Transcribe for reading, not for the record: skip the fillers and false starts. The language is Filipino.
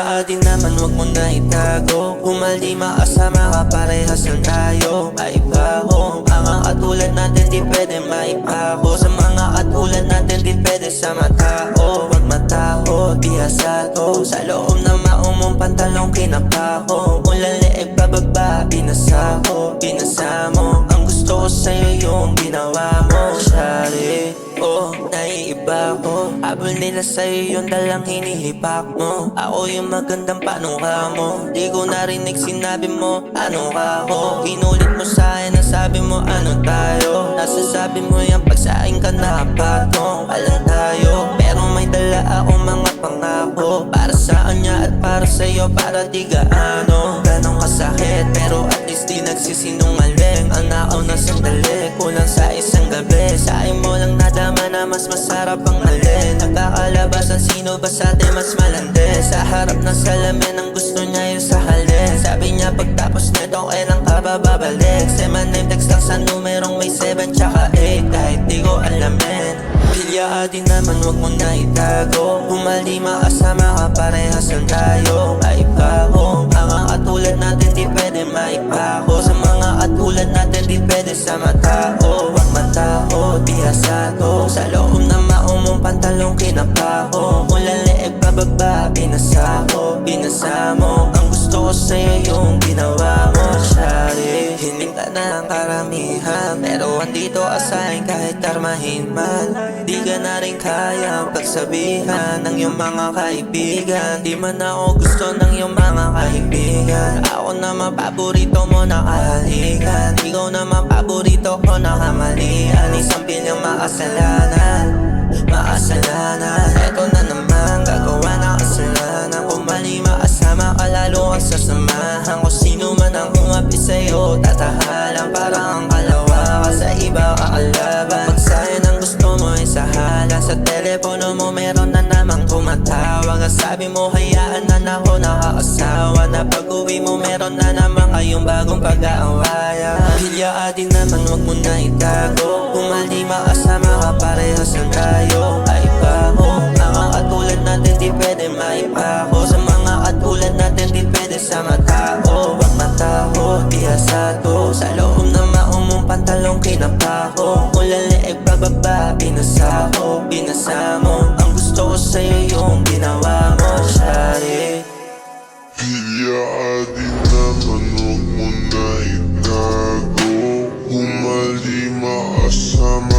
Pilyaadin naman wag mo na itago. Kung mali makasama ka parehas lang tayo. Maibaho, mga katulad natin di pwede maibaho. Sa mga katulad natin di pwede sa matao. Wag mataho, di asato. Sa loob na maumong pantalong kinapaho. Ulan leeg bababa, binasaho, binasa mo. Ang gusto ko sa'yo yung ginawa mo, shari. Oh, naiiba ko. Habol nila sa'yo yung dalang hinihipak mo. Ako yung magandang panuha mo. Di ko narinig sinabi mo, ano ka ko. Inulit mo sa'kin na sabi mo, ano tayo. Nasasabi mo yan pag sa'kin ka nakapatong. Alam tayo, pero may dala akong mga pangako. Para sa kanya at para sa'yo, para di gaano ganong kasakit, pero at least di nagsisinungaling. Ang nakaw na sandali, kulang sa isang gabi. Sa'kin mo lang nadama na mas masarap ang alin. Nagkakalabasan, sino ba sa atin mas malandi? Sa harap ng salamin, ang gusto niya yung sahalin. Sabi niya pagtapos nito, kailan ka ba babalik? Say my name, text lang sa numerong may 7 tsaka 8. Kahit di ko alamin. Pilyaadin naman wag mo na itago. Kung mali makasama ka parehas lang tayo. Maibaho, mga katulad natin di pwede maibaho. Sa mga katulad natin di pwede sa matao. Wag mataho, di asato. Sa loob na maumong pantalong kinapaho. Ulan leeg bababa, binasaho, binasa mo. Ang gusto ko sa'yo yung ginawa mo, shari. Hiling ka na ang karamihan, pero andito ka sa'kin kahit karmahin man. Di ka na rin kaya pagsabihan ng iyong mga kaibigan. Di man ako gusto ng iyong mga kaibigan. Ako naman paborito mo na kahalikan. Ikaw naman paborito ko na kamalian. Isang pilyang makasalanan, makasalanan. Eto na naman, gagawa na kasalanan. Kung mali makasama ka, lalo kang sasamahan. Kung sino man ang humapi sa'yo, tatahalan. Parang ang kalawa ka sa iba kakalaban. Pag sa'yo ang gusto mo ay sahala. Sa telepono mo meron na namang tumatawag. Ang sabi mo hayaan na ako nakakasawa. Na pag uwi mo meron na naman kayong bagong pag-aawayan. Pilyaadin naman wag mo na itago. Kung mali makasama ka parehas lang tayo. Maibaho, mga katulad natin di pwede maibaho. Sa mga katulad natin di pwede sa matao. Wag mataho, di asato. Sa loob na maumong pantalong kinapaho. Ulan leeg bababa, binasaho, binasa mo. Ang gusto ko sa'yo yung ginawa mo, shari. Pilyaadin naman wag mo na itago. Kung mali makasama